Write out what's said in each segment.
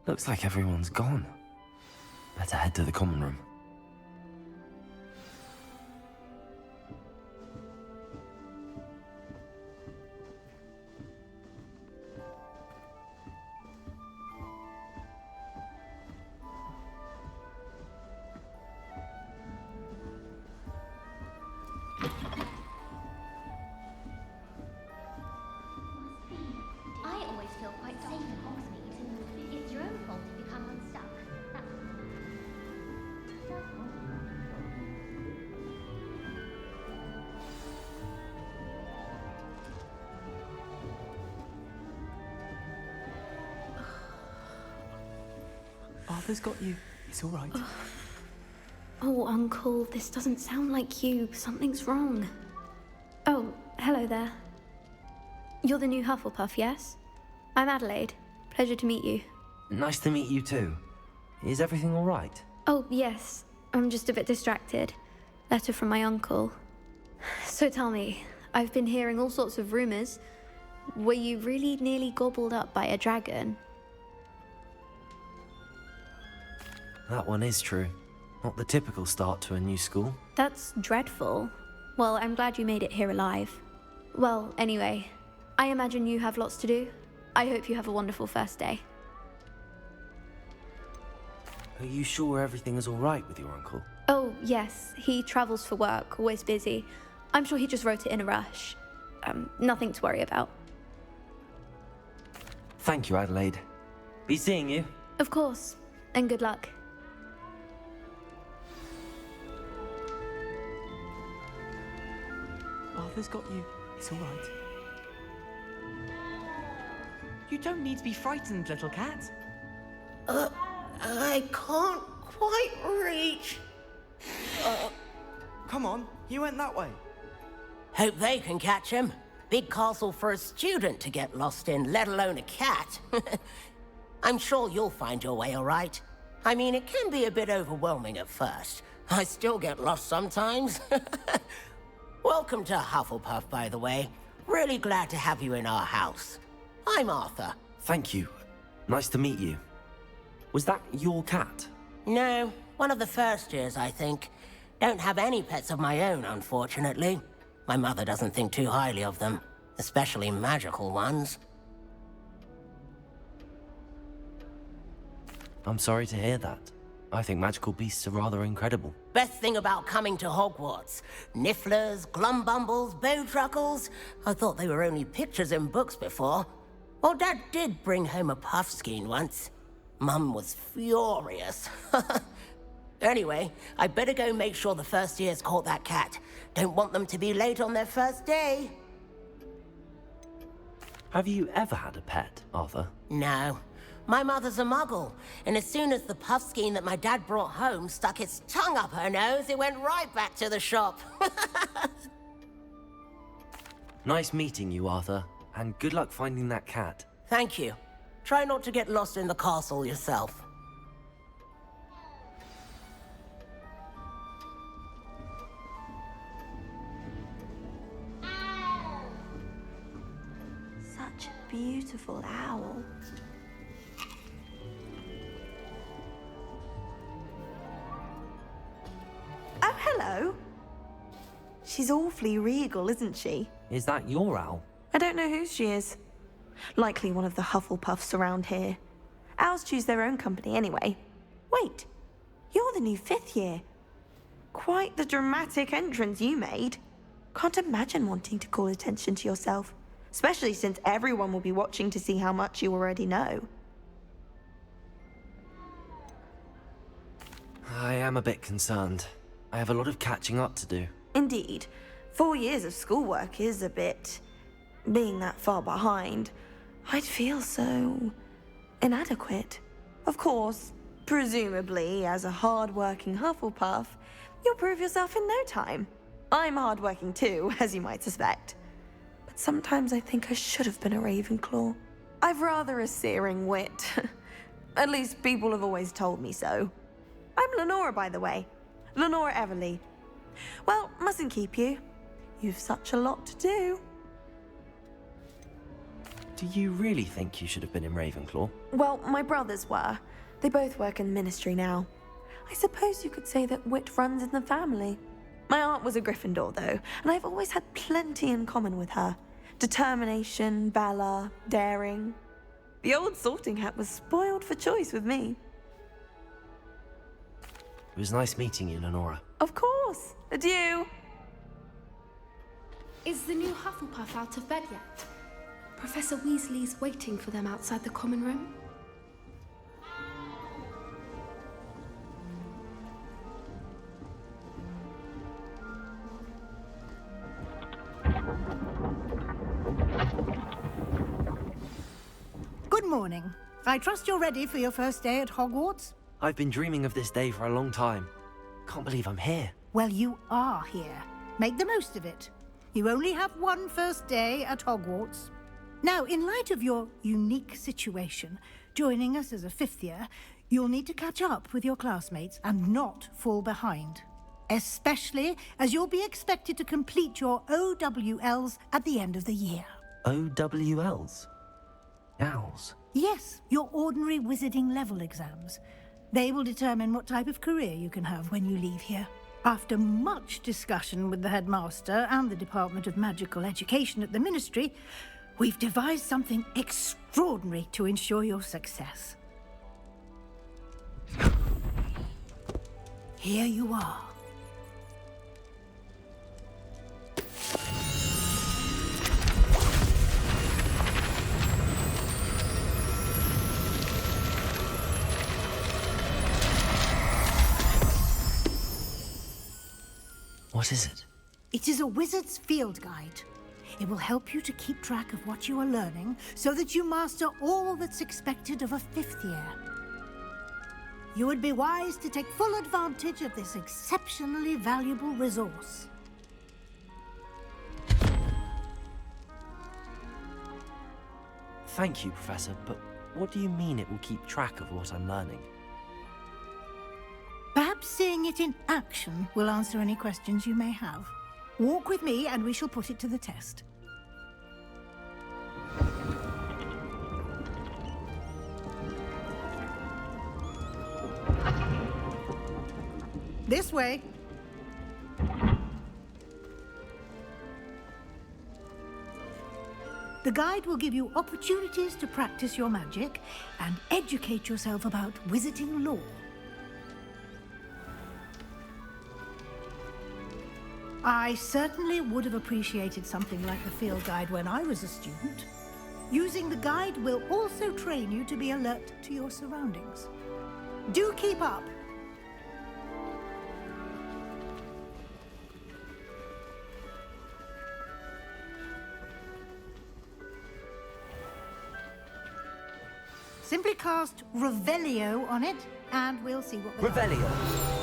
Looks like everyone's gone. Better head to the common room. I always feel quite safe in Hogsmeade. It's your own fault if you come unstuck. Arthur's got you. It's all right. Oh, Uncle, this doesn't sound like you. Something's wrong. Oh, hello there. You're the new Hufflepuff, yes? I'm Adelaide. Pleasure to meet you. Nice to meet you too. Is everything all right? Oh, yes. I'm just a bit distracted. Letter from my uncle. So tell me, I've been hearing all sorts of rumors. Were you really nearly gobbled up by a dragon? That one is true. Not the typical start to a new school. That's dreadful. Well, I'm glad you made it here alive. Well, anyway, I imagine you have lots to do. I hope you have a wonderful first day. Are you sure everything is all right with your uncle? Oh, yes. He travels for work, always busy. I'm sure he just wrote it in a rush. Nothing to worry about. Thank you, Adelaide. Be seeing you. Of course. And good luck. Arthur's got you. It's all right. You don't need to be frightened, little cat. I can't quite reach. Come on, you went that way. Hope they can catch him. Big castle for a student to get lost in, let alone a cat. I'm sure you'll find your way all right. I mean, it can be a bit overwhelming at first. I still get lost sometimes. Welcome to Hufflepuff, by the way. Really glad to have you in our house. I'm Arthur. Thank you. Nice to meet you. Was that your cat? No, one of the first years, I think. Don't have any pets of my own, unfortunately. My mother doesn't think too highly of them, especially magical ones. I'm sorry to hear that. I think magical beasts are rather incredible. Best thing about coming to Hogwarts. Nifflers, glumbumbles, bowtruckles. I thought they were only pictures in books before. Well, Dad did bring home a puffskein once. Mum was furious. Anyway, I better go make sure the first years caught that cat. Don't want them to be late on their first day. Have you ever had a pet, Arthur? No. My mother's a muggle, and as soon as the puffskein that my dad brought home stuck its tongue up her nose, it went right back to the shop. Nice meeting you, Arthur, and good luck finding that cat. Thank you. Try not to get lost in the castle yourself. Such a beautiful owl. Oh, hello. She's awfully regal, isn't she? Is that your owl? I don't know whose she is. Likely one of the Hufflepuffs around here. Owls choose their own company anyway. Wait, you're the new 5th year. Quite the dramatic entrance you made. Can't imagine wanting to call attention to yourself, especially since everyone will be watching to see how much you already know. I am a bit concerned. I have a lot of catching up to do. Indeed, 4 years of schoolwork is a bit... Being that far behind, I'd feel so... inadequate. Of course, presumably, as a hard-working Hufflepuff, you'll prove yourself in no time. I'm hard-working too, as you might suspect. But sometimes I think I should have been a Ravenclaw. I've rather a searing wit. At least people have always told me so. I'm Lenora, by the way. Lenora Everly. Well, mustn't keep you. You've such a lot to do. Do you really think you should have been in Ravenclaw? Well, my brothers were. They both work in the ministry now. I suppose you could say that wit runs in the family. My aunt was a Gryffindor, though, and I've always had plenty in common with her. Determination, valor, daring. The old sorting hat was spoiled for choice with me. It was nice meeting you, Lenora. Of course. Adieu. Is the new Hufflepuff out of bed yet? Professor Weasley's waiting for them outside the common room. Good morning. I trust you're ready for your first day at Hogwarts? I've been dreaming of this day for a long time. Can't believe I'm here. Well, you are here. Make the most of it. You only have one first day at Hogwarts. Now, in light of your unique situation, joining us as a fifth year, you'll need to catch up with your classmates and not fall behind. Especially as you'll be expected to complete your OWLs at the end of the year. OWLs? Owls? Yes, your ordinary wizarding level exams. They will determine what type of career you can have when you leave here. After much discussion with the headmaster and the Department of Magical Education at the Ministry, we've devised something extraordinary to ensure your success. Here you are. What is it? It is a wizard's field guide. It will help you to keep track of what you are learning so that you master all that's expected of a fifth year. You would be wise to take full advantage of this exceptionally valuable resource. Thank you, Professor, but what do you mean it will keep track of what I'm learning? Perhaps seeing it in action will answer any questions you may have. Walk with me and we shall put it to the test. This way. The guide will give you opportunities to practice your magic and educate yourself about wizarding lore. I certainly would have appreciated something like the field guide when I was a student. Using the guide will also train you to be alert to your surroundings. Do keep up! Simply cast Revelio on it, and we'll see what we Revelio!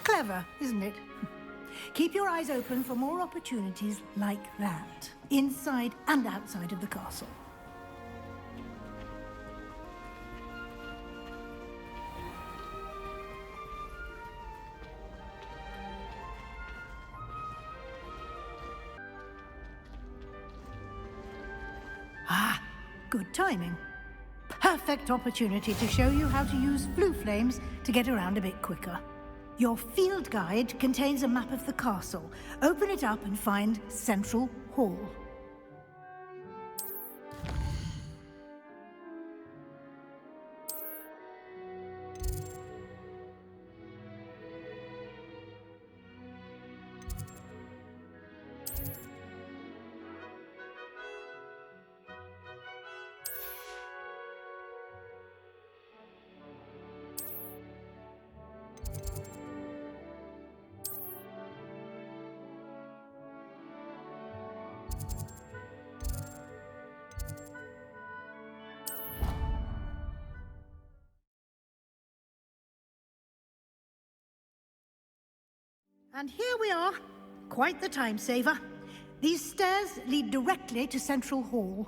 Clever, isn't it? Keep your eyes open for more opportunities like that, inside and outside of the castle. Ah, good timing. Perfect opportunity to show you how to use flue flames to get around a bit quicker. Your field guide contains a map of the castle. Open it up and find Central Hall. And here we are. Quite the time saver. These stairs lead directly to Central Hall.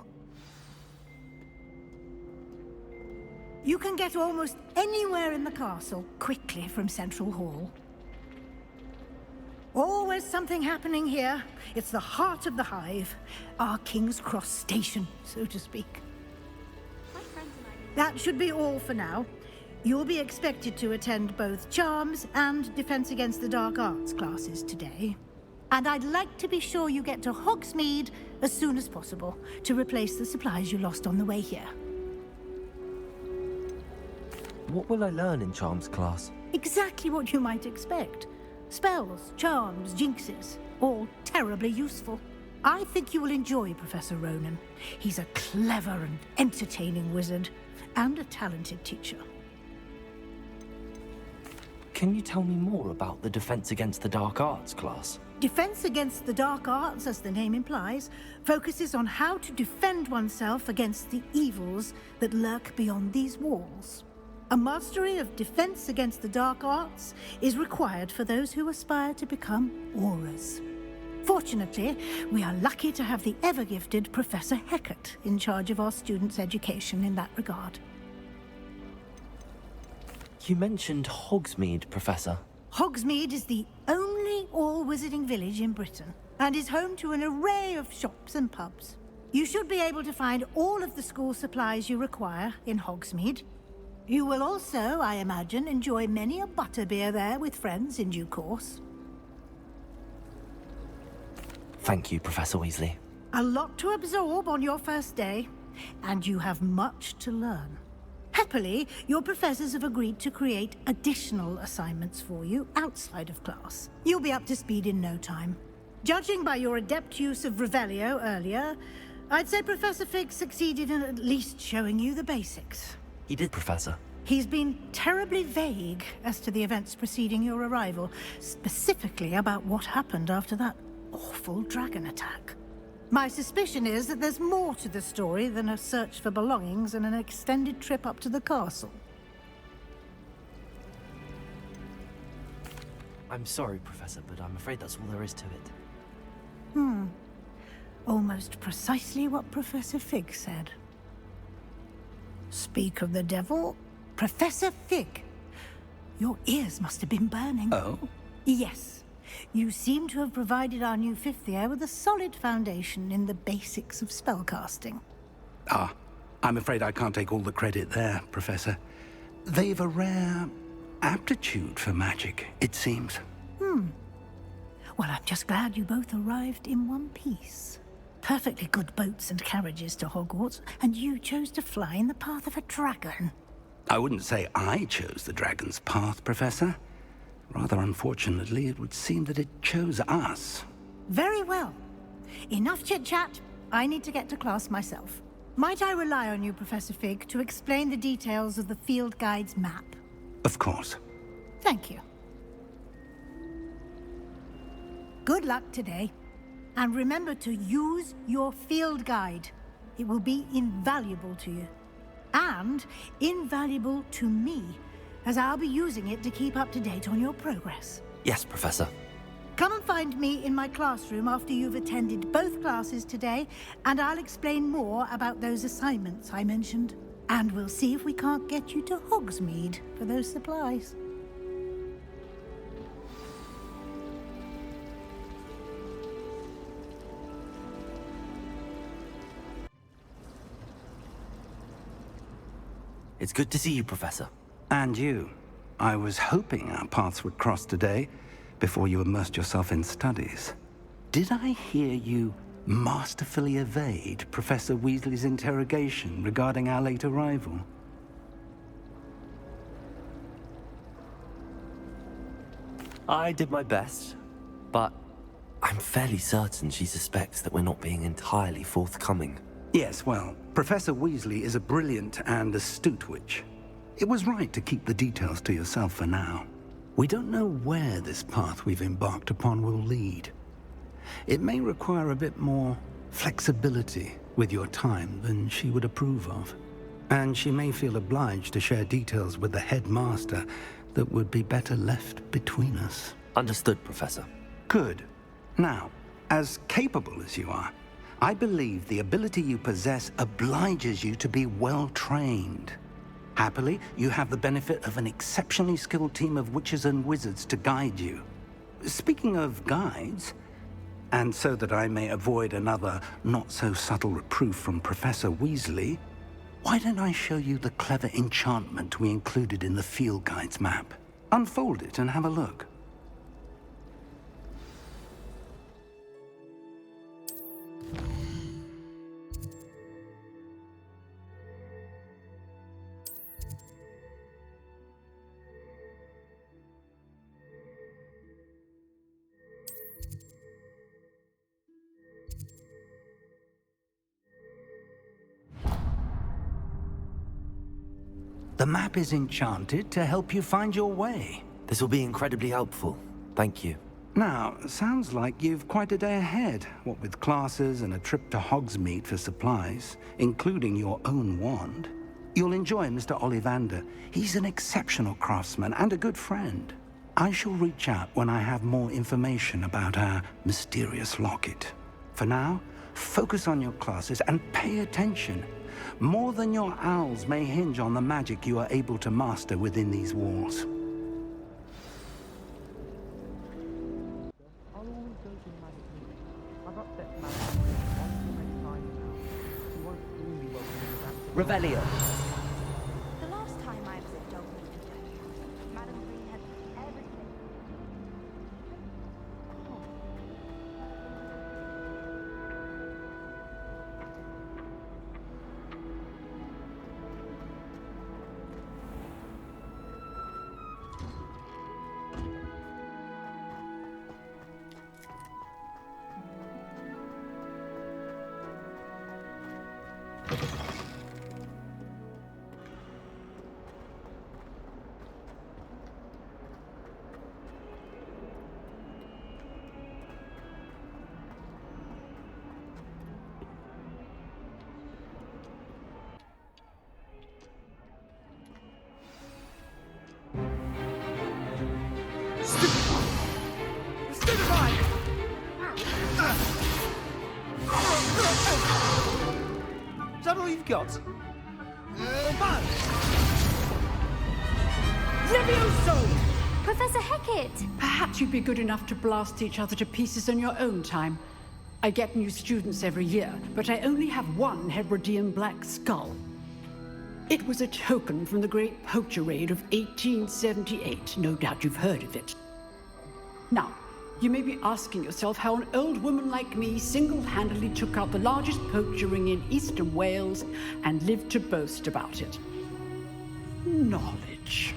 You can get almost anywhere in the castle quickly from Central Hall. Always something happening here. It's the heart of the hive. Our King's Cross station, so to speak. That should be all for now. You'll be expected to attend both Charms and Defense Against the Dark Arts classes today. And I'd like to be sure you get to Hogsmeade as soon as possible to replace the supplies you lost on the way here. What will I learn in Charms class? Exactly what you might expect. Spells, charms, jinxes, all terribly useful. I think you will enjoy Professor Ronan. He's a clever and entertaining wizard, and a talented teacher. Can you tell me more about the Defense Against the Dark Arts class? Defense Against the Dark Arts, as the name implies, focuses on how to defend oneself against the evils that lurk beyond these walls. A mastery of Defense Against the Dark Arts is required for those who aspire to become Aurors. Fortunately, we are lucky to have the ever-gifted Professor Hecat in charge of our students' education in that regard. You mentioned Hogsmeade, Professor. Hogsmeade is the only all-wizarding village in Britain, and is home to an array of shops and pubs. You should be able to find all of the school supplies you require in Hogsmeade. You will also, I imagine, enjoy many a butterbeer there with friends in due course. Thank you, Professor Weasley. A lot to absorb on your first day, and you have much to learn. Happily, your professors have agreed to create additional assignments for you outside of class. You'll be up to speed in no time. Judging by your adept use of Revelio earlier, I'd say Professor Fig succeeded in at least showing you the basics. He did, Professor. He's been terribly vague as to the events preceding your arrival, specifically about what happened after that awful dragon attack. My suspicion is that there's more to the story than a search for belongings and an extended trip up to the castle. I'm sorry, Professor, but I'm afraid that's all there is to it. Almost precisely what Professor Fig said. Speak of the devil, Professor Fig. Your ears must have been burning. Oh? Yes. You seem to have provided our new fifth year with a solid foundation in the basics of spellcasting. Ah, I'm afraid I can't take all the credit there, Professor. They've a rare aptitude for magic, it seems. Well, I'm just glad you both arrived in one piece. Perfectly good boats and carriages to Hogwarts, and you chose to fly in the path of a dragon. I wouldn't say I chose the dragon's path, Professor. Rather unfortunately, it would seem that it chose us. Very well. Enough chit-chat. I need to get to class myself. Might I rely on you, Professor Fig, to explain the details of the field guide's map? Of course. Thank you. Good luck today. And remember to use your field guide. It will be invaluable to you. And invaluable to me, as I'll be using it to keep up to date on your progress. Yes, Professor. Come and find me in my classroom after you've attended both classes today, and I'll explain more about those assignments I mentioned. And we'll see if we can't get you to Hogsmeade for those supplies. It's good to see you, Professor. And you. I was hoping our paths would cross today, before you immersed yourself in studies. Did I hear you masterfully evade Professor Weasley's interrogation regarding our late arrival? I did my best, but I'm fairly certain she suspects that we're not being entirely forthcoming. Yes, well, Professor Weasley is a brilliant and astute witch. It was right to keep the details to yourself for now. We don't know where this path we've embarked upon will lead. It may require a bit more flexibility with your time than she would approve of. And she may feel obliged to share details with the headmaster that would be better left between us. Understood, Professor. Good. Now, as capable as you are, I believe the ability you possess obliges you to be well trained. Happily, you have the benefit of an exceptionally skilled team of witches and wizards to guide you. Speaking of guides, and so that I may avoid another not-so-subtle reproof from Professor Weasley, why don't I show you the clever enchantment we included in the field guide's map? Unfold it and have a look. The map is enchanted to help you find your way. This will be incredibly helpful. Thank you. Now, sounds like you've quite a day ahead, what with classes and a trip to Hogsmeade for supplies, including your own wand. You'll enjoy Mr. Ollivander. He's an exceptional craftsman and a good friend. I shall reach out when I have more information about our mysterious locket. For now, focus on your classes and pay attention. More than your owls may hinge on the magic you are able to master within these walls. Revelio. The last time I was at Dogmeat, Madam Green had everything. Is that all you've got? Levioso! Professor Hecat! Perhaps you'd be good enough to blast each other to pieces in your own time. I get new students every year, but I only have one Hebridean black skull. It was a token from the Great Poacher Raid of 1878. No doubt you've heard of it. Now, you may be asking yourself how an old woman like me single-handedly took out the largest poacher ring in eastern Wales and lived to boast about it. Knowledge.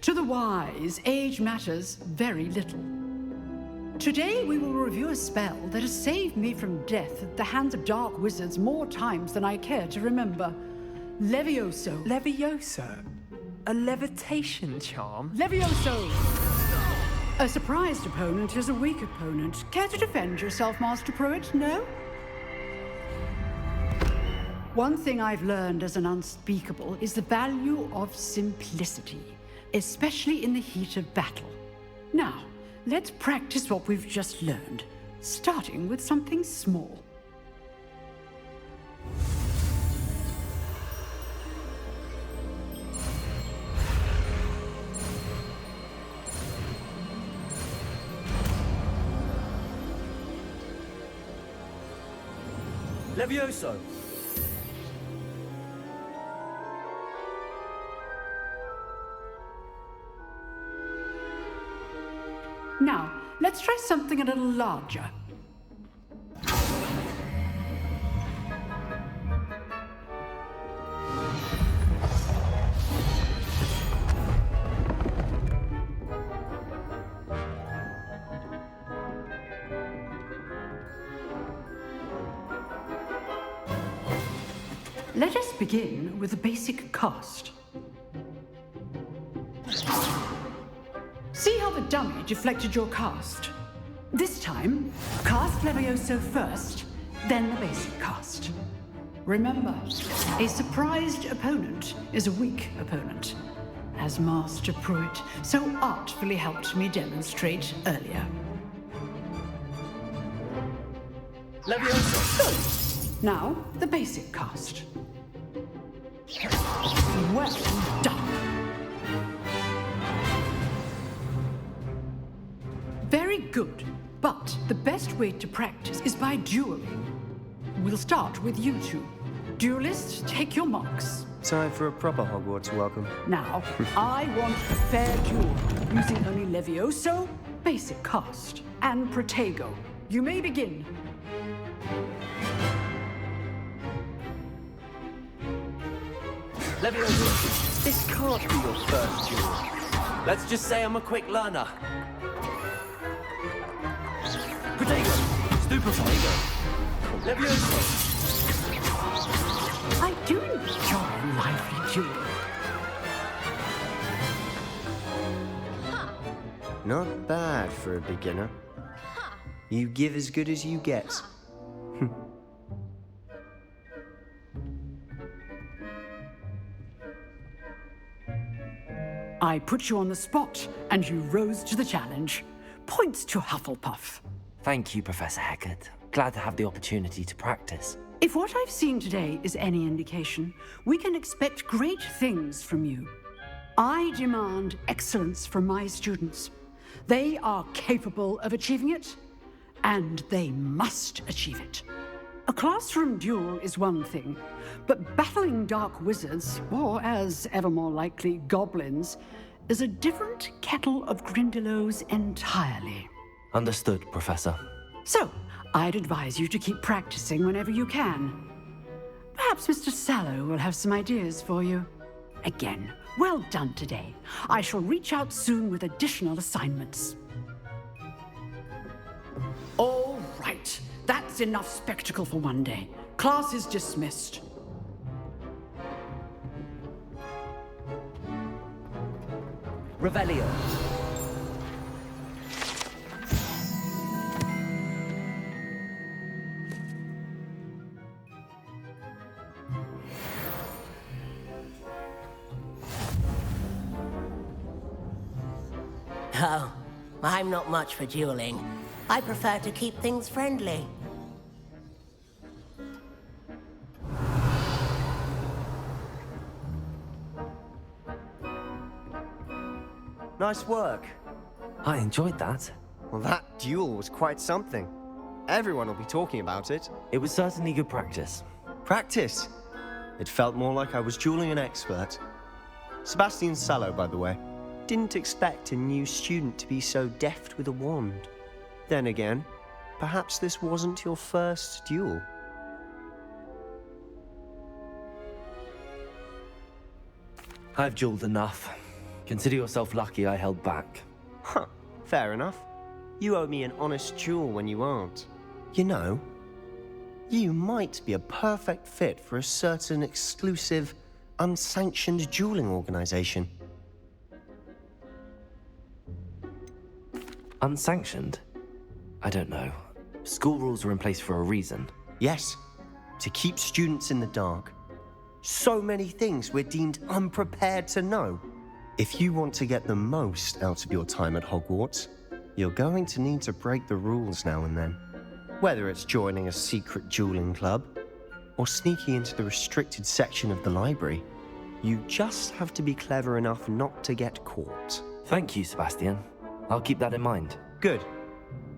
To the wise, age matters very little. Today we will review a spell that has saved me from death at the hands of dark wizards more times than I care to remember. Levioso. Levioso? A levitation charm? Levioso! A surprised opponent is a weak opponent. Care to defend yourself, Master Pruitt? No? One thing I've learned as an unspeakable is the value of simplicity, especially in the heat of battle. Now, let's practice what we've just learned, starting with something small. Levioso! Now, let's try something a little larger. Let us begin with a basic cast. See how the dummy deflected your cast? This time, cast Levioso first, then the basic cast. Remember, a surprised opponent is a weak opponent. as Master Pruitt so artfully helped me demonstrate earlier. Levioso! Now, the basic cast. Well done. Very good, but the best way to practice is by dueling. We'll start with you two. Duelists, take your marks. Time for a proper Hogwarts welcome. Now, I want a fair duel, using only Levioso, basic cast, and Protego. You may begin. Levioso! This can't be your first duel. Let's just say I'm a quick learner. Protego! Stupefy! Levioso! I do enjoy a lively duel. Not bad for a beginner. You give as good as you get. I put you on the spot, and you rose to the challenge. Points to Hufflepuff. Thank you, Professor Hecat. Glad to have the opportunity to practice. If what I've seen today is any indication, we can expect great things from you. I demand excellence from my students. They are capable of achieving it, and they must achieve it. A classroom duel is one thing, but battling dark wizards, or as ever more likely, goblins, is a different kettle of Grindylows entirely. Understood, Professor. So, I'd advise you to keep practicing whenever you can. Perhaps Mr. Sallow will have some ideas for you. Again, well done today. I shall reach out soon with additional assignments. All right. That's enough spectacle for one day. Class is dismissed. Revelio. Oh, I'm not much for dueling. I prefer to keep things friendly. Nice work. I enjoyed that. Well, that duel was quite something. Everyone will be talking about it. It was certainly good practice. Practice. It felt more like I was dueling an expert. Sebastian Sallow, by the way. Didn't expect a new student to be so deft with a wand. Then again, perhaps this wasn't your first duel. I've dueled enough. Consider yourself lucky I held back. Huh, fair enough. You owe me an honest duel when you aren't. You know, you might be a perfect fit for a certain exclusive, unsanctioned dueling organization. Unsanctioned? I don't know. School rules are in place for a reason. Yes, to keep students in the dark. So many things we're deemed unprepared to know. If you want to get the most out of your time at Hogwarts, you're going to need to break the rules now and then. Whether it's joining a secret dueling club, or sneaking into the restricted section of the library, you just have to be clever enough not to get caught. Thank you, Sebastian. I'll keep that in mind. Good.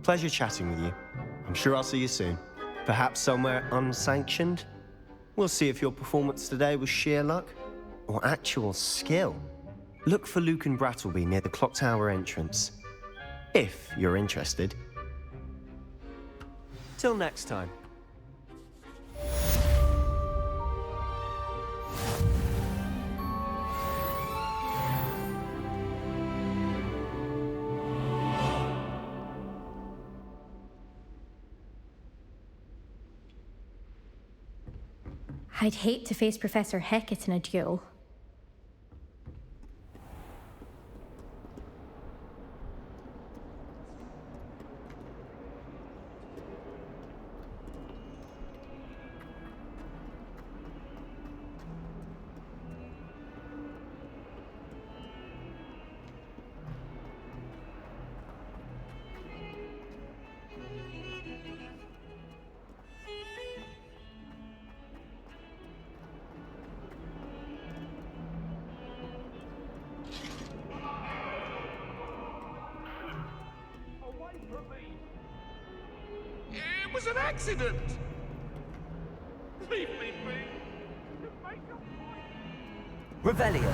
Pleasure chatting with you. I'm sure I'll see you soon. Perhaps somewhere unsanctioned? We'll see if your performance today was sheer luck or actual skill. Look for Luke and Brattleby near the clock tower entrance, if you're interested. Till next time. I'd hate to face Professor Hecat in a duel. It was an accident! Leave me be! Revelio.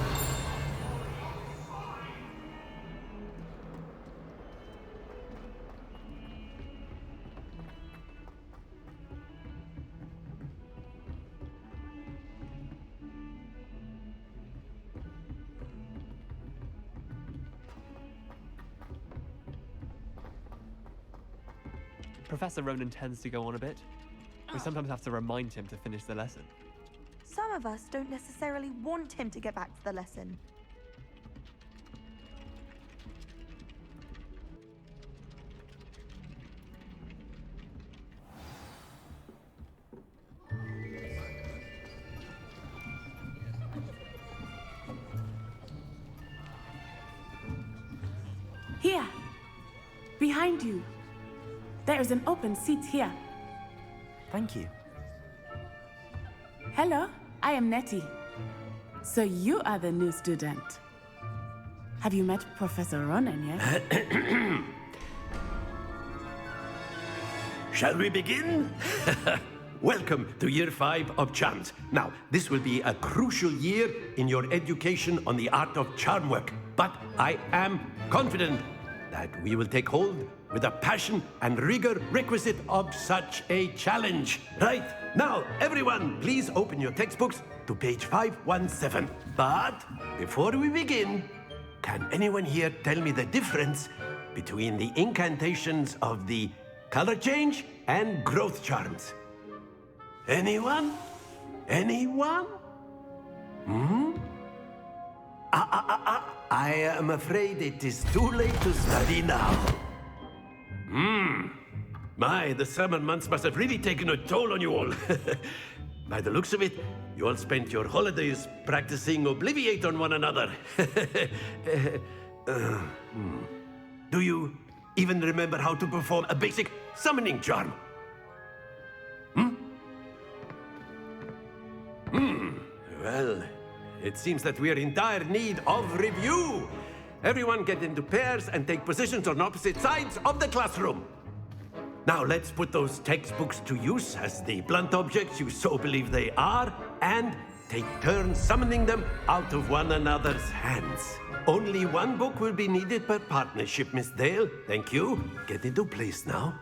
Professor Ronan tends to go on a bit. We sometimes have to remind him to finish the lesson. Some of us don't necessarily want him to get back to the lesson. Here! Behind you! There is an open seat here. Thank you. Hello, I am Nettie. So you are the new student. Have you met Professor Ronan yet? Shall we begin? Welcome to Year 5 of Charms. Now, this will be a crucial year in your education on the art of charm work. But I am confident that we will take hold with the passion and rigor requisite of such a challenge. Right, now, everyone, please open your textbooks to page 517. But before we begin, can anyone here tell me the difference between the incantations of the color change and growth charms? Anyone? Anyone? I am afraid it is too late to study now. My, the summer months must have really taken a toll on you all. By the looks of it, you all spent your holidays practicing Obliviate on one another. Do you even remember how to perform a basic summoning charm? Well, it seems that we are in dire need of review. Everyone get into pairs and take positions on opposite sides of the classroom. Now let's put those textbooks to use as the blunt objects you so believe they are, and take turns summoning them out of one another's hands. Only one book will be needed per partnership, Miss Dale. Thank you. Get into place now.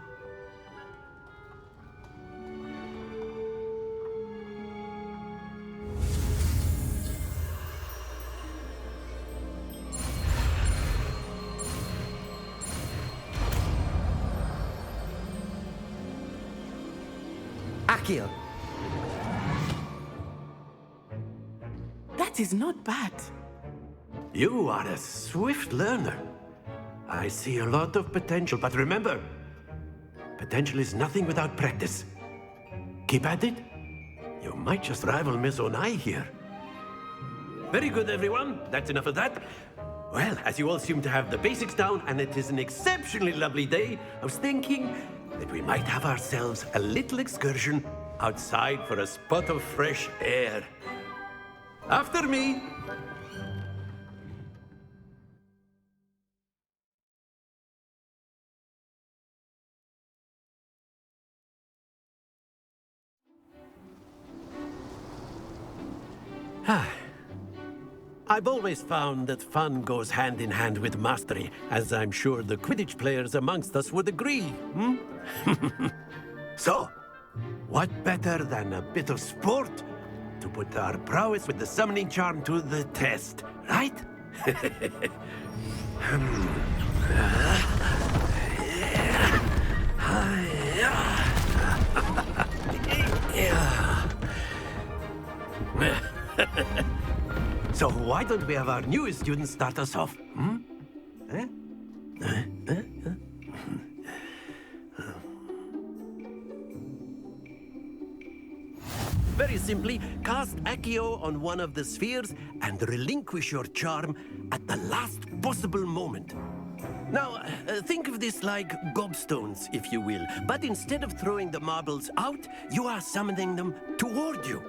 Accio. That is not bad. You are a swift learner. I see a lot of potential, but remember, potential is nothing without practice. Keep at it. You might just rival Miss Onai here. Very good, everyone. That's enough of that. Well, as you all seem to have the basics down, and it is an exceptionally lovely day, I was thinking that we might have ourselves a little excursion outside for a spot of fresh air. After me. I've always found that fun goes hand in hand with mastery, as I'm sure the Quidditch players amongst us would agree. So, what better than a bit of sport to put our prowess with the summoning charm to the test, right? So why don't we have our newest student start us off? Very simply, cast Accio on one of the spheres and relinquish your charm at the last possible moment. Now, think of this like gobstones, if you will. But instead of throwing the marbles out, you are summoning them toward you.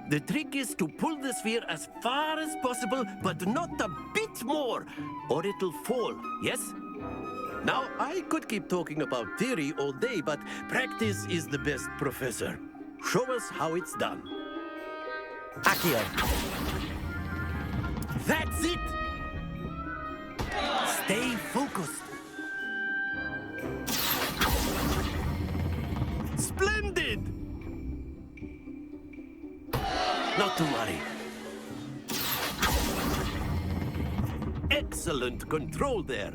The trick is to pull the sphere as far as possible, but not a bit more, or it'll fall, yes? Now, I could keep talking about theory all day, but practice is the best professor. Show us how it's done. Accio. That's it! Stay focused. Splendid! Not to worry. Excellent control there.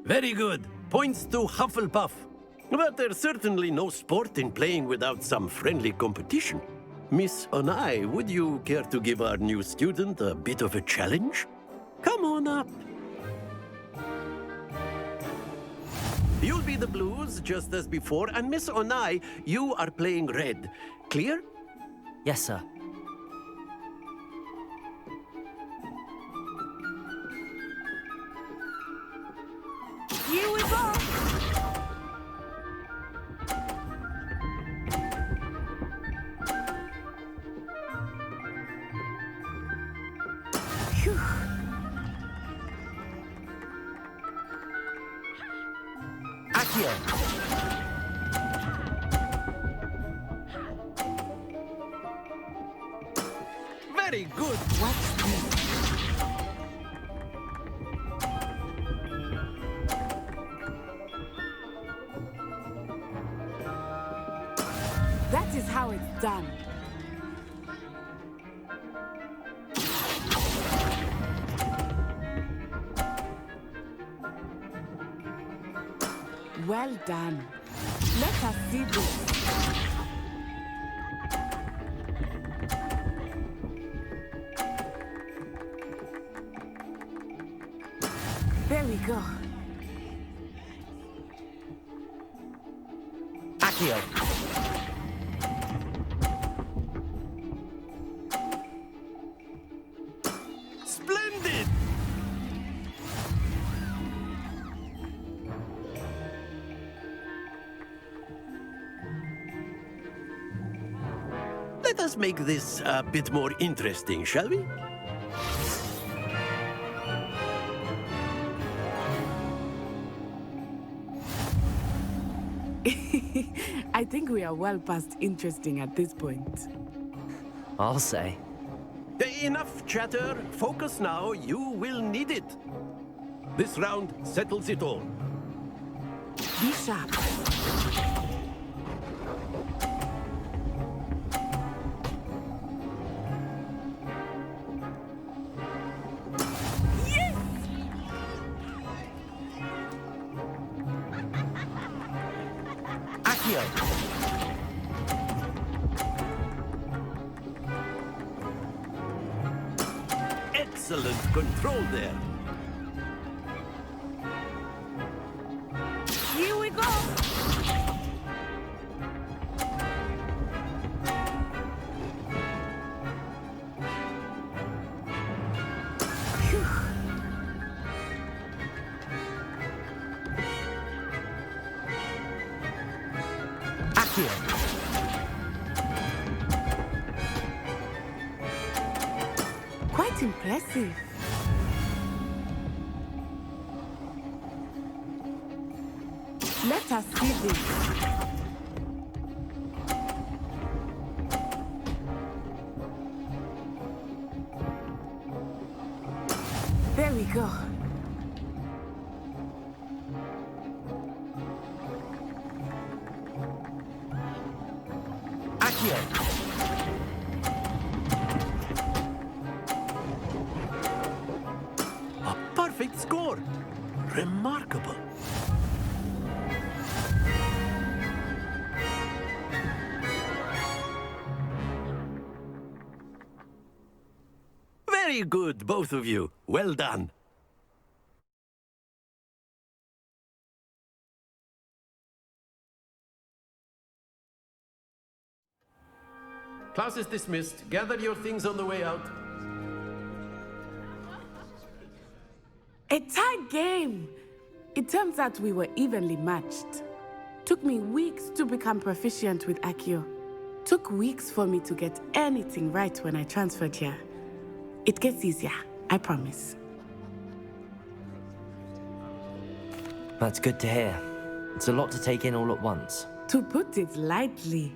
Very good. Points to Hufflepuff. But there's certainly no sport in playing without some friendly competition. Miss Onai, would you care to give our new student a bit of a challenge? Come on up. You'll be the blues, just as before, and Miss Onai, you are playing red. Clear? Yes, sir. Here we go! Phew. Accio. Very good. What's this? That is how it's done. Well done. Let us see this. There we go. Accio. Splendid! Let us make this a bit more interesting, shall we? I think we are well past interesting at this point. I'll say. Enough chatter. Focus now. You will need it. This round settles it all. Be sharp. Accio. Excellent control there. Here we go. Phew. Accio. Quite impressive. Let us see this. There we go. Accio. A perfect score. Remarkable. Very good, both of you. Well done. Class is dismissed. Gather your things on the way out. A tight game. It turns out we were evenly matched. Took me weeks to become proficient with Accio. Took weeks for me to get anything right when I transferred here. It gets easier, I promise. That's good to hear. It's a lot to take in all at once. To put it lightly,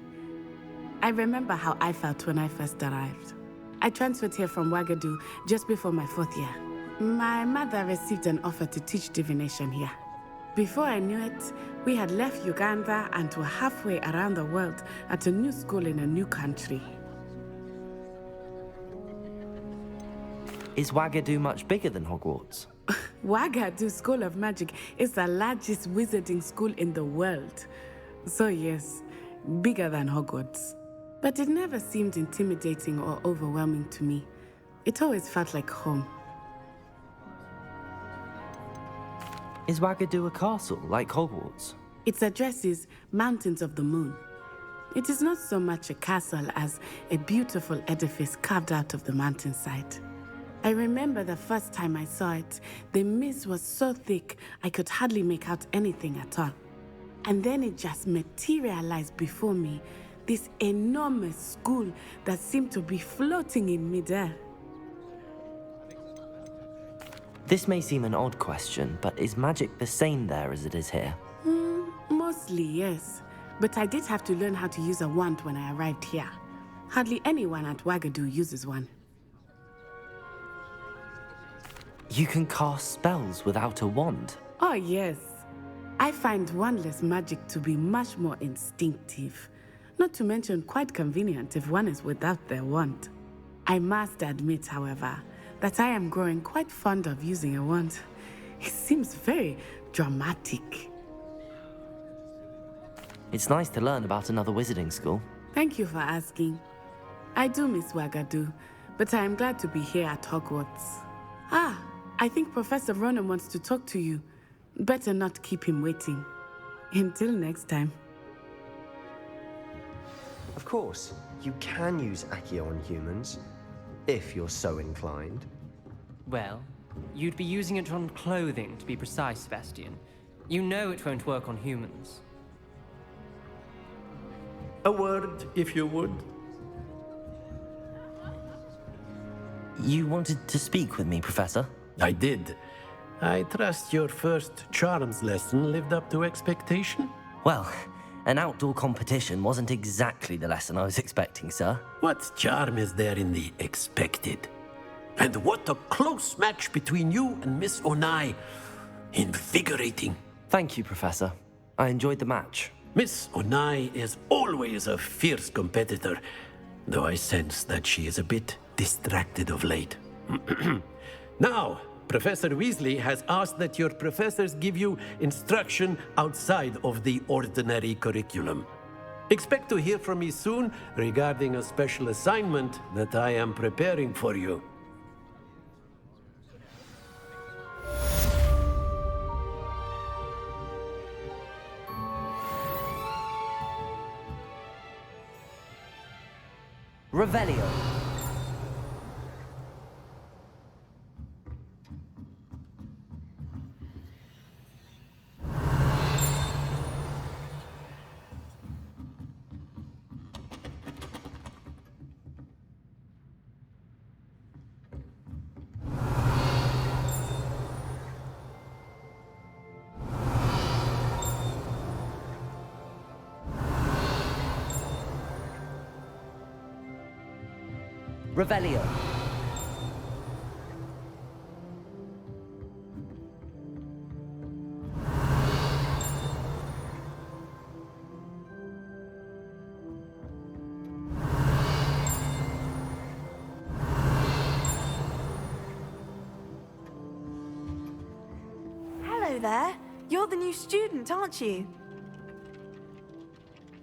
I remember how I felt when I first arrived. I transferred here from Wagadu just before my 4th year. My mother received an offer to teach divination here. Before I knew it, we had left Uganda and were halfway around the world at a new school in a new country. Is Wagadu much bigger than Hogwarts? Wagadu School of Magic is the largest wizarding school in the world. So yes, bigger than Hogwarts. But it never seemed intimidating or overwhelming to me. It always felt like home. Is Wagadu a castle, like Hogwarts? Its address is Mountains of the Moon. It is not so much a castle as a beautiful edifice carved out of the mountainside. I remember the first time I saw it, the mist was so thick I could hardly make out anything at all. And then it just materialized before me, this enormous school that seemed to be floating in midair. This may seem an odd question, but is magic the same there as it is here? Mostly, yes. But I did have to learn how to use a wand when I arrived here. Hardly anyone at Wagadu uses one. You can cast spells without a wand? Oh, yes. I find wandless magic to be much more instinctive. Not to mention quite convenient if one is without their wand. I must admit, however, that I am growing quite fond of using a wand. It seems very dramatic. It's nice to learn about another wizarding school. Thank you for asking. I do miss Wagadu, but I am glad to be here at Hogwarts. I think Professor Ronan wants to talk to you. Better not keep him waiting. Until next time. Of course, you can use Accio on humans, if you're so inclined. Well, you'd be using it on clothing, to be precise, Sebastian. You know it won't work on humans. A word, if you would. You wanted to speak with me, Professor? I did. I trust your first charms lesson lived up to expectation? Well, an outdoor competition wasn't exactly the lesson I was expecting, sir. What charm is there in the expected? And what a close match between you and Miss Onai. Invigorating. Thank you, Professor. I enjoyed the match. Miss Onai is always a fierce competitor, though I sense that she is a bit distracted of late. Now, Professor Weasley has asked that your professors give you instruction outside of the ordinary curriculum. Expect to hear from me soon regarding a special assignment that I am preparing for you. Revelio. Revelio. Hello there. You're the new student, aren't you?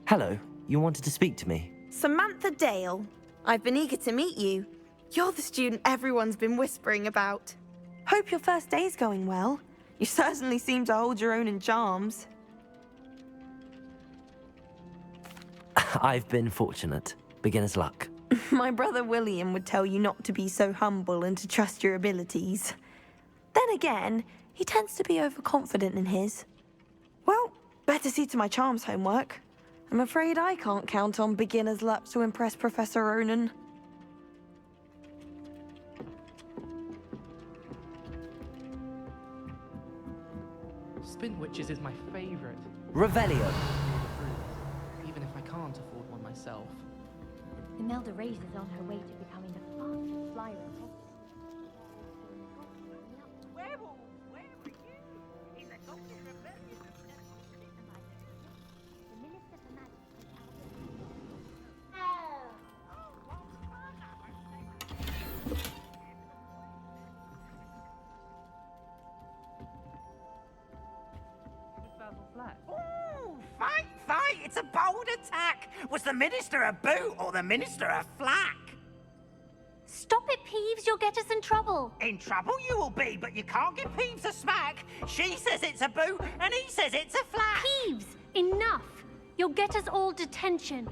Hello. You wanted to speak to me? Samantha Dale. I've been eager to meet you. You're the student everyone's been whispering about. Hope your first day's going well. You certainly seem to hold your own in charms. I've been fortunate. Beginner's luck. My brother William would tell you not to be so humble and to trust your abilities. Then again, he tends to be overconfident in his. Well, better see to my charms homework. I'm afraid I can't count on beginner's luck to impress Professor Ronan. Spin Witches is my favorite. Revelio. Even if I can't afford one myself. Imelda Reyes is on her way to becoming the fastest flyer in Hogwarts. The Minister for Magic is Ooh, fight, fight! It's a bold attack! Was the Minister a boot or the Minister a flack? Stop it, Peeves! You'll get us in trouble! In trouble you will be, but you can't give Peeves a smack. She says it's a boot, and he says it's a flack. Peeves! Enough! You'll get us all detention.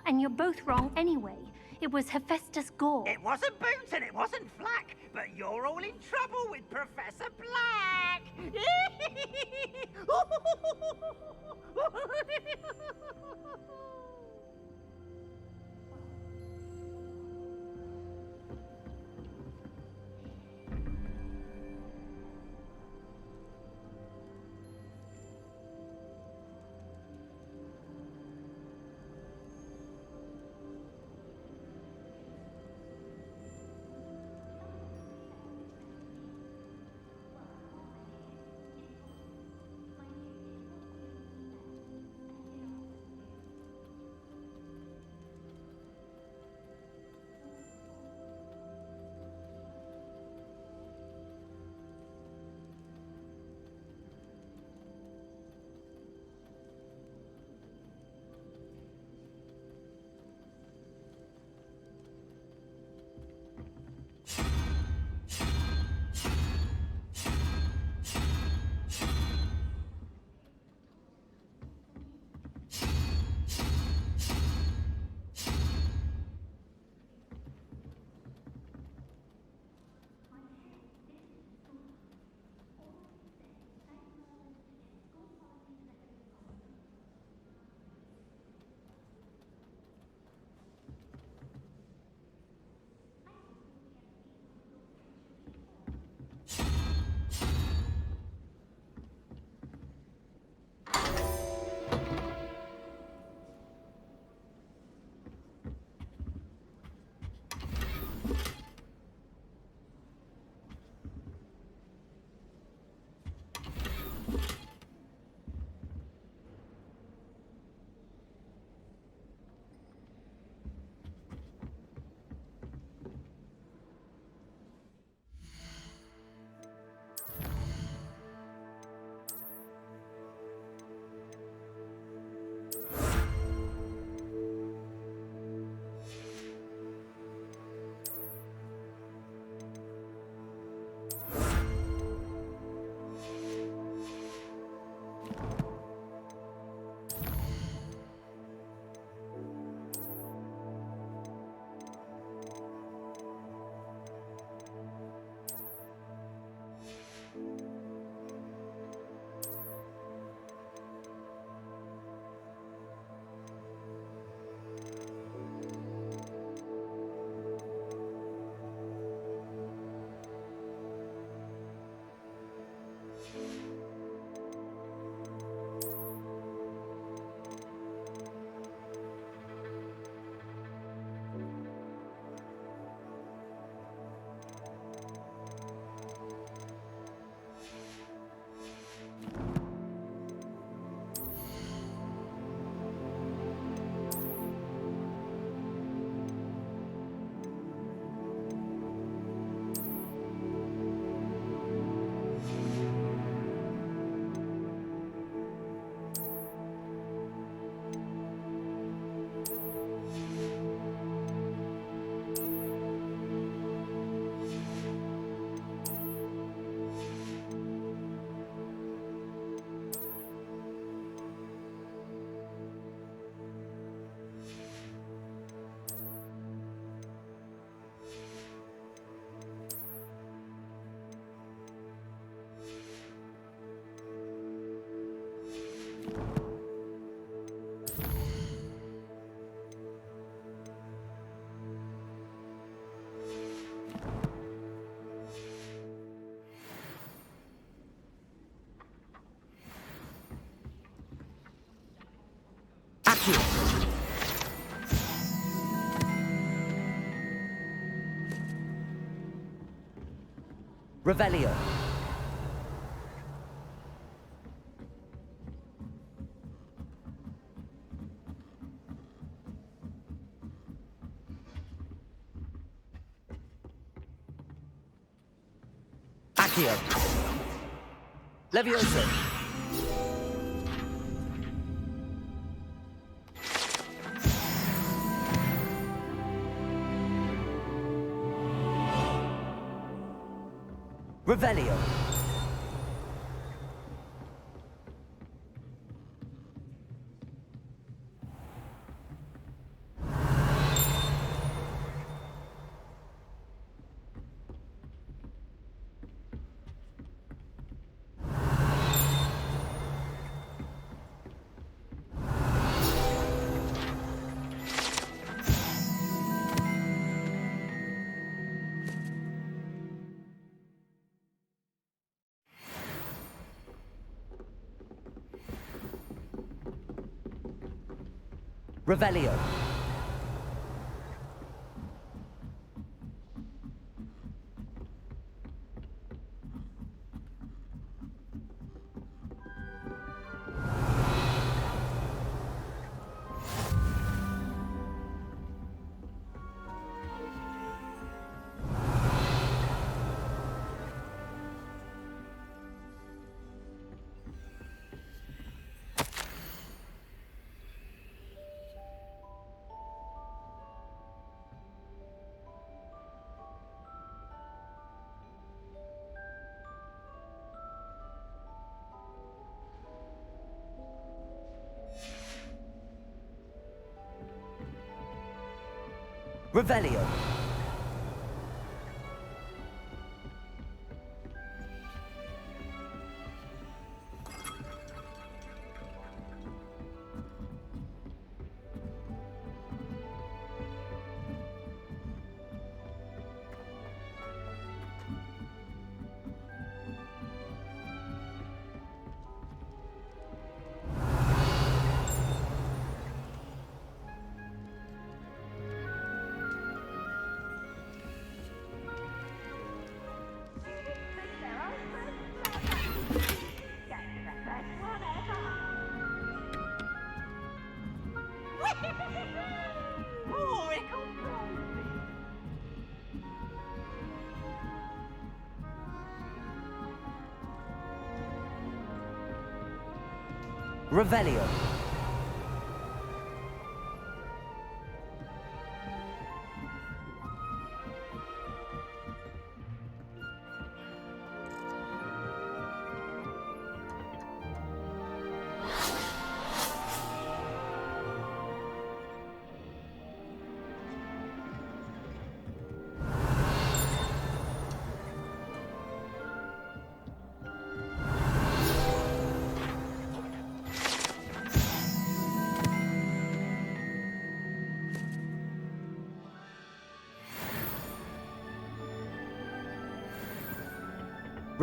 And you're both wrong anyway. It was Hephaestus Gore. It wasn't boot and it wasn't flack, but you're all in trouble with Professor Black. Revelio. Accio. Levioso. Revelio. Revelio. Revelio. Revelio.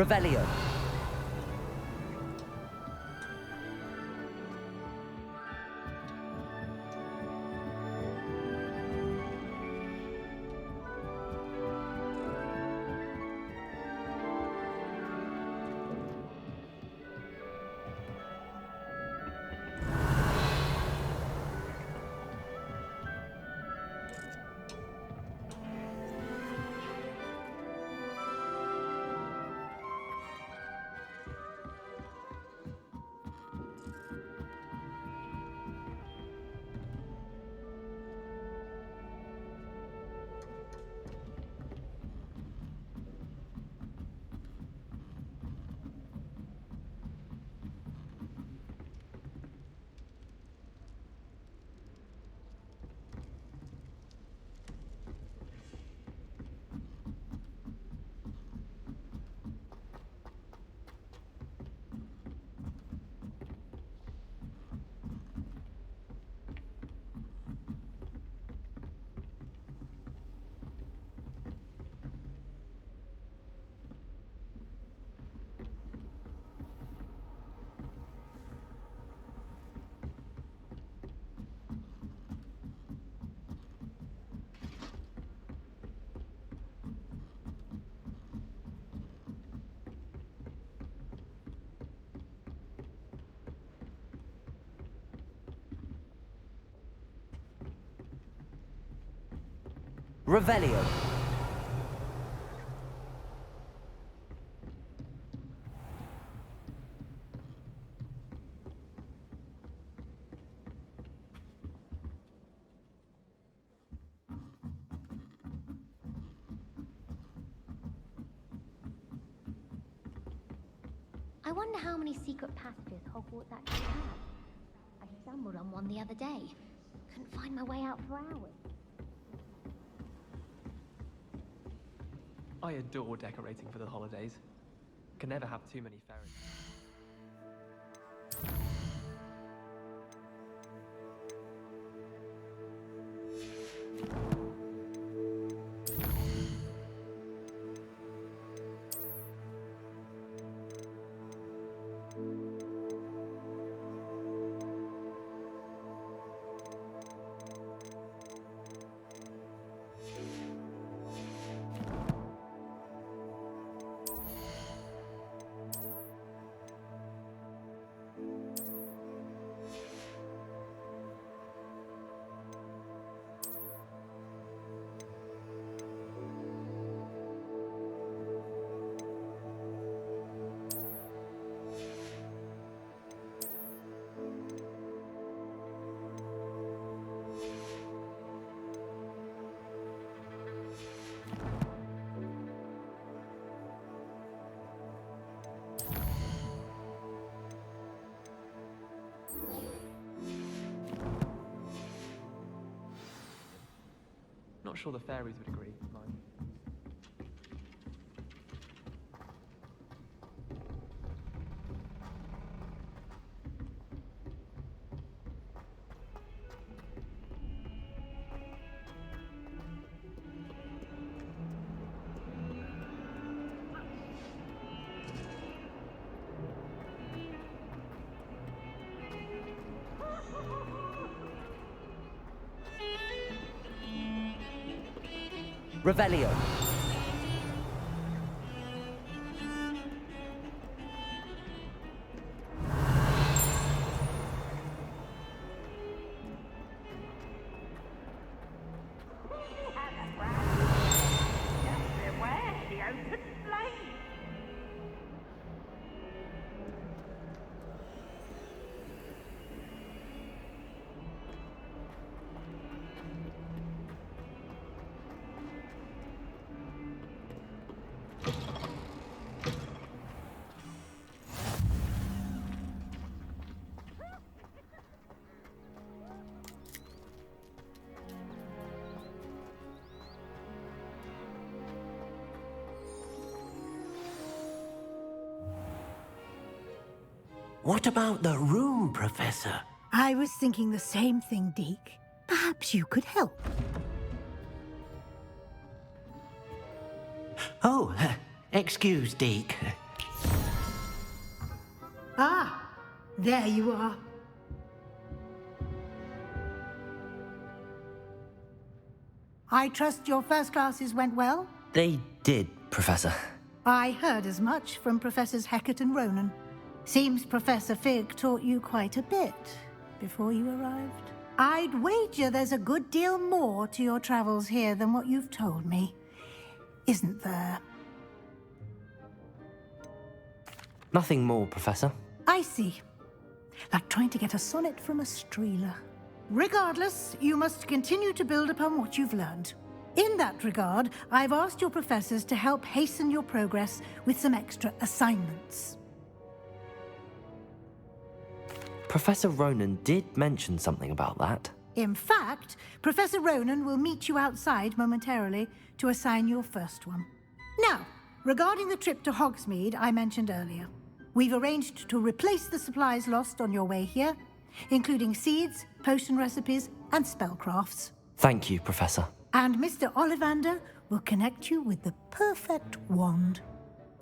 Revelio. Revelio. I wonder how many secret passages Hogwarts actually has. I stumbled on one the other day. Couldn't find my way out for hours. I adore decorating for the holidays. Can never have too many fairies. Not sure the fairies would agree, mine. Revelio. What about the room, Professor? I was thinking the same thing, Deke. Perhaps you could help. Oh, excuse, Deke. Ah, there you are. I trust your first classes went well? They did, Professor. I heard as much from Professors Hecat and Ronan. Seems Professor Fig taught you quite a bit before you arrived. I'd wager there's a good deal more to your travels here than what you've told me. Isn't there? Nothing more, Professor. I see. Like trying to get a sonnet from a streeler. Regardless, you must continue to build upon what you've learned. In that regard, I've asked your professors to help hasten your progress with some extra assignments. Professor Ronan did mention something about that. In fact, Professor Ronan will meet you outside momentarily to assign your first one. Now, regarding the trip to Hogsmeade I mentioned earlier, we've arranged to replace the supplies lost on your way here, including seeds, potion recipes, and spellcrafts. Thank you, Professor. And Mr. Ollivander will connect you with the perfect wand.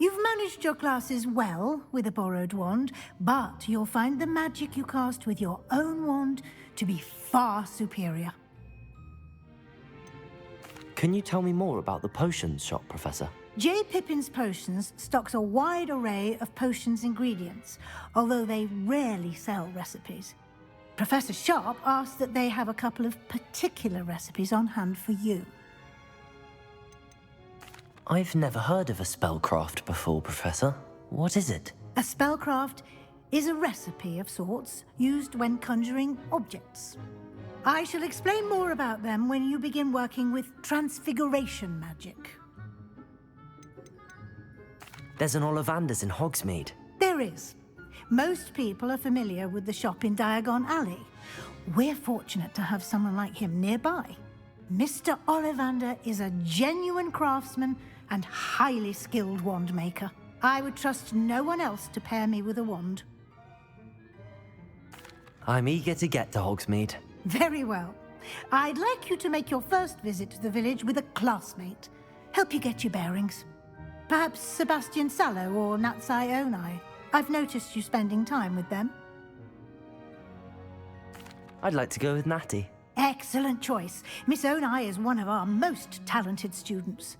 You've managed your classes well with a borrowed wand, but you'll find the magic you cast with your own wand to be far superior. Can you tell me more about the potions shop, Professor? J. Pippin's Potions stocks a wide array of potions ingredients, although they rarely sell recipes. Professor Sharp asked that they have a couple of particular recipes on hand for you. I've never heard of a spellcraft before, Professor. What is it? A spellcraft is a recipe of sorts used when conjuring objects. I shall explain more about them when you begin working with transfiguration magic. There's an Ollivanders in Hogsmeade. There is. Most people are familiar with the shop in Diagon Alley. We're fortunate to have someone like him nearby. Mr. Ollivander is a genuine craftsman and highly skilled wand maker. I would trust no one else to pair me with a wand. I'm eager to get to Hogsmeade. Very well. I'd like you to make your first visit to the village with a classmate. Help you get your bearings. Perhaps Sebastian Sallow or Natsai Onai. I've noticed you spending time with them. I'd like to go with Natty. Excellent choice. Miss Onai is one of our most talented students.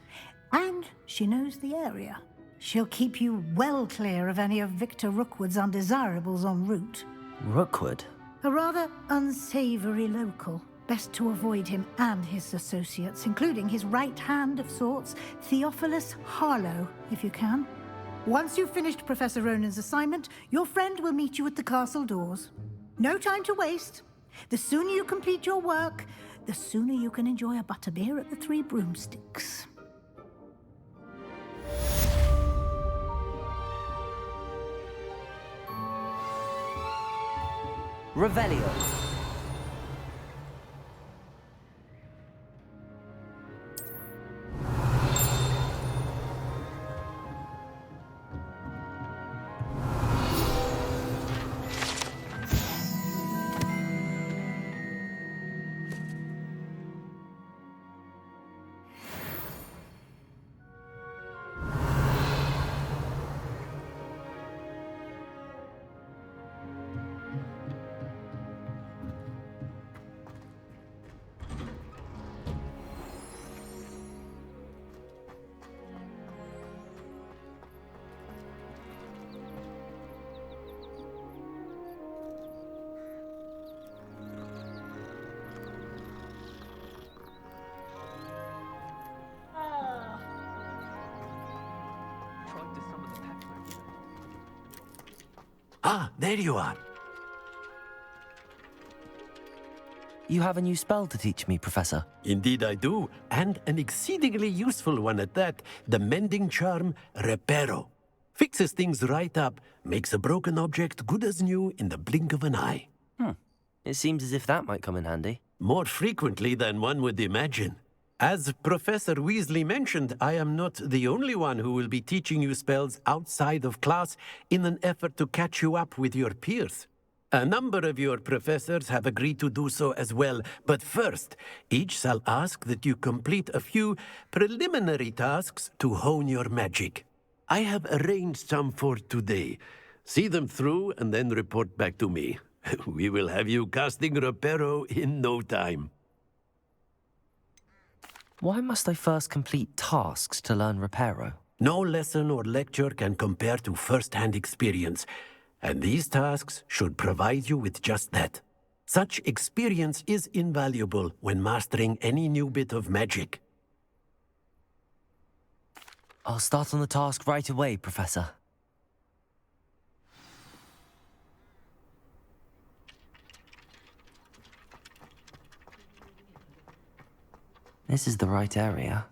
And she knows the area. She'll keep you well clear of any of Victor Rookwood's undesirables en route. Rookwood? A rather unsavory local. Best to avoid him and his associates, including his right hand of sorts, Theophilus Harlow, if you can. Once you've finished Professor Ronan's assignment, your friend will meet you at the castle doors. No time to waste. The sooner you complete your work, the sooner you can enjoy a butterbeer at the Three Broomsticks. Revelio. Ah, there you are. You have a new spell to teach me, Professor. Indeed I do, and an exceedingly useful one at that. The mending charm, Reparo. Fixes things right up, makes a broken object good as new in the blink of an eye. It seems as if that might come in handy. More frequently than one would imagine. As Professor Weasley mentioned, I am not the only one who will be teaching you spells outside of class in an effort to catch you up with your peers. A number of your professors have agreed to do so as well, but first, each shall ask that you complete a few preliminary tasks to hone your magic. I have arranged some for today. See them through and then report back to me. We will have you casting Reparo in no time. Why must I first complete tasks to learn Reparo? No lesson or lecture can compare to first-hand experience, and these tasks should provide you with just that. Such experience is invaluable when mastering any new bit of magic. I'll start on the task right away, Professor. This is the right area.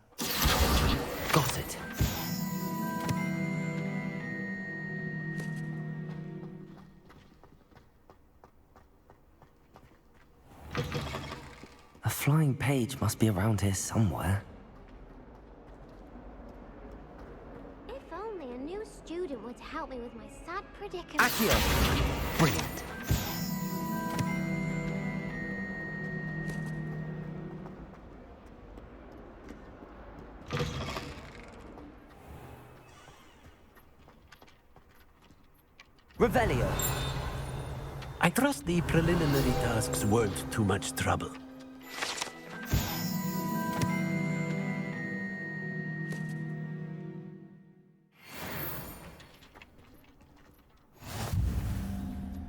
Got it. A flying page must be around here somewhere. If only a new student would help me with my sad predicament. Accio! Brilliant. Revelio. I trust the preliminary tasks weren't too much trouble.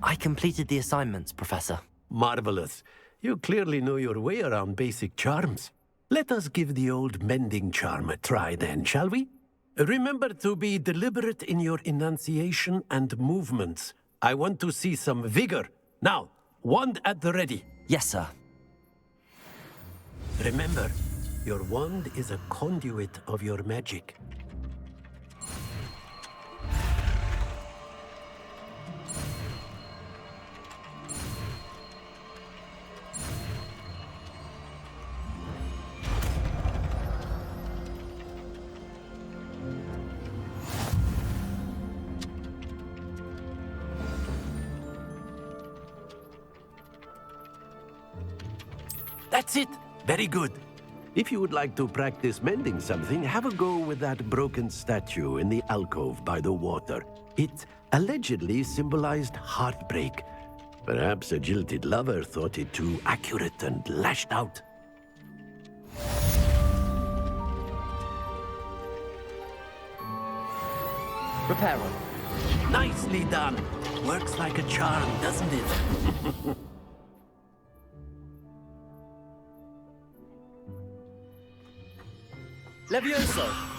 I completed the assignments, Professor. Marvelous. You clearly know your way around basic charms. Let us give the old mending charm a try then, shall we? Remember to be deliberate in your enunciation and movements. I want to see some vigor. Now, wand at the ready. Yes, sir. Remember, your wand is a conduit of your magic. That's it. Very good. If you would like to practice mending something, have a go with that broken statue in the alcove by the water. It allegedly symbolized heartbreak. Perhaps a jilted lover thought it too accurate and lashed out. Repair on. Nicely done. Works like a charm, doesn't it? Levioso!